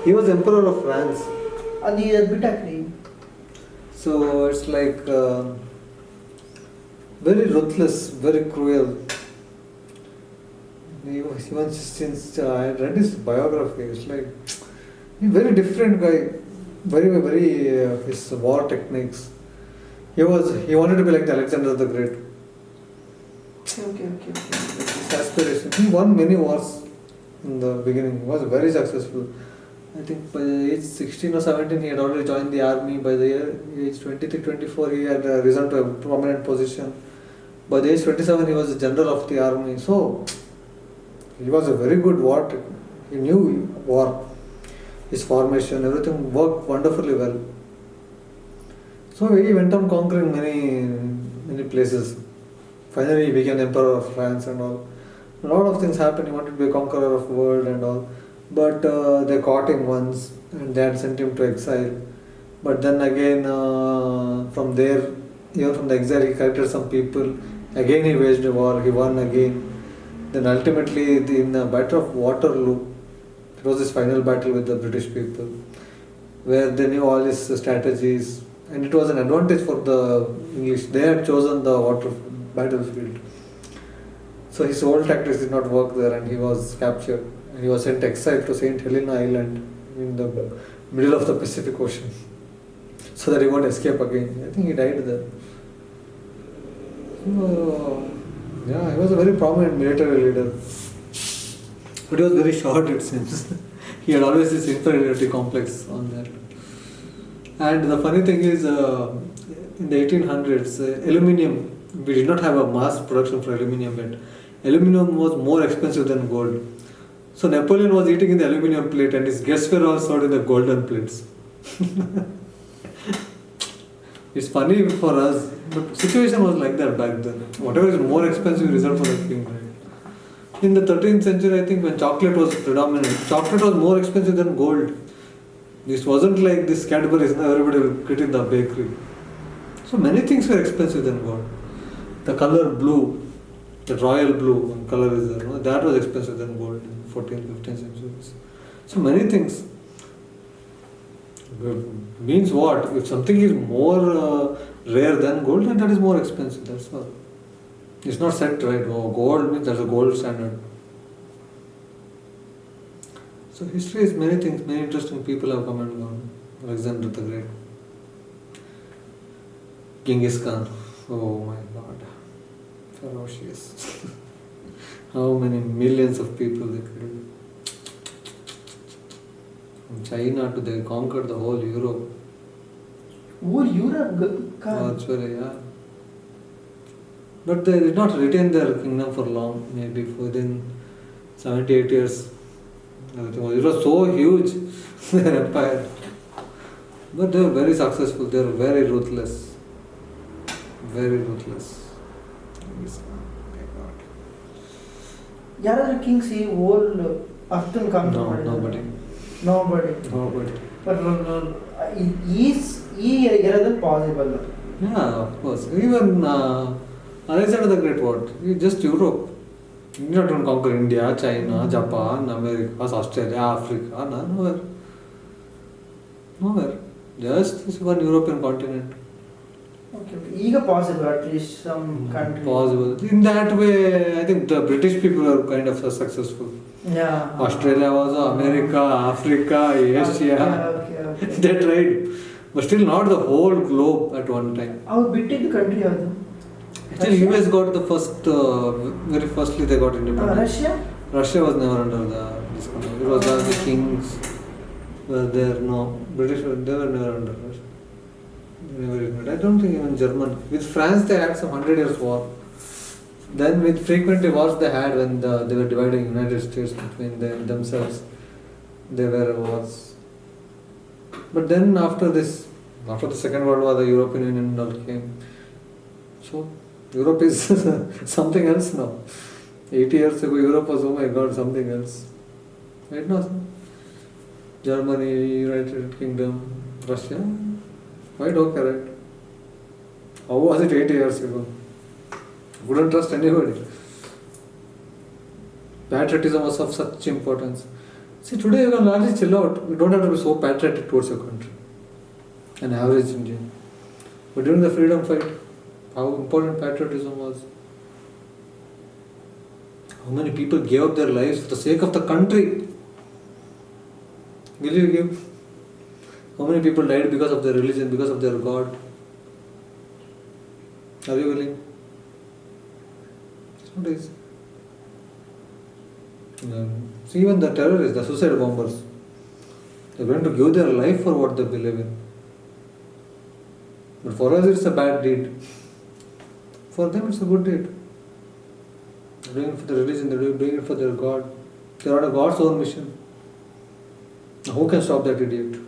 He was emperor of France. ಅದು ಬಿಟ್ಟಾಕ್ರಿ. So it's like very ruthless, very cruel. Even since I read his biography, it's like he's a very different guy. Very his war techniques. He wanted to be like the Alexander the Great. Okay. His aspiration. He won many wars in the beginning. He was very successful. I think by the age 16 or 17 he had already joined the army. By the age 23-24 he had risen to a prominent position. By the age 27 he was the general of the army. So he was a very good war. He knew war. His formation, everything worked wonderfully well. So he went on conquering many places. Finally he became emperor of France and all. A lot of things happened. He wanted to be a conqueror of the world and all. But they caught him once and they had sent him to exile. But then again from there, even from the exile he collected some people. Again he waged a war, he won again. Then ultimately in the Battle of Waterloo, it was his final battle with the British people, where they knew all his strategies, and it was an advantage for the English. They had chosen the battlefield. So his old tactics did not work there, and he was captured. And he was sent exile to St. Helena Island in the middle of the Pacific Ocean, so that he won't escape again. I think he died there. Yeah, he was a very prominent military leader. But he was very short, it seems. He had always this inferiority complex on that. And the funny thing is, in the 1800s, aluminium, we did not have a mass production for aluminium yet. Aluminium was more expensive than gold. So Napoleon was eating in the aluminium plate and his guests were all served in the golden plates. It's funny for us, but situation was like that back then. Whatever is more expensive, reserved for the king. In the 13th century, I think when chocolate was predominant, chocolate was more expensive than gold. This wasn't like this Cadbury's, now everybody will get in the bakery. So many things were expensive than gold. The color blue, the royal blue color is there, no? That was expensive than gold in 14th, 15th centuries. So many things. Means what? If something is more rare than gold, then that is more expensive, that's all. It's not set right. Oh, gold means that's a gold standard. So history is many things. Many interesting people have come and gone. Alexander the Great, Genghis Khan. Oh my God, ferocious. How many millions of people they killed. From China to they conquered the whole Europe. Whole Europe? Virtually, yeah. But they did not retain their kingdom for long, maybe within 78 years. It was so huge, their empire. But they were very successful, they were very ruthless. Very ruthless. ಯಾರಾದ್ರೂ Kings ಈ ಓಲ್ ಅರ್ಥನ್ come Nobody. But ಈ ಇರೋದು possible. Yeah, of course. Even Alexander the Great, what? Just Europe. He did not conquer India, China, Japan, America, Australia, Africa, nowhere. Just this one European continent. Okay. ಈಗ possible at least some country. Possible. In that way, I think the British people are kind of successful. Yeah. Australia was America, Africa, Asia. Okay. They tried, but still not the whole globe at one time. ಅವ್ರು ಬಿಟ್ಟಿದ್ದು country ಯಾವುದು? Actually, US got the first, very firstly they got independence. Russia was never under this country. It was the kings were there. No, British they were never under Russia. Never ignored. I don't think even German. With France they had some 100 years war. Then with frequent wars they had when they were dividing United States between themselves. There were wars. But then after the Second World War, the European Union all came. So Europe is something else now. 80 years ago Europe was, oh my God, something else. Right now, Germany, United Kingdom, Russia, quite okay, right? How was it 80 years ago? Wouldn't trust anybody. Patriotism was of such importance. See, today you can largely chill out. You don't have to be so patriotic towards your country. An average Indian. But during the freedom fight, how important patriotism was. How many people gave up their lives for the sake of the country? Will you give? How many people died because of their religion, because of their God? Are you willing? It's not easy. See, even the terrorists, the suicide bombers, they're going to give their life for what they believe in. But for us, it's a bad deed. For them, it's a good deed. They're doing it for the religion, they're doing it for their God. They're on a God's own mission. Who can stop that idiot?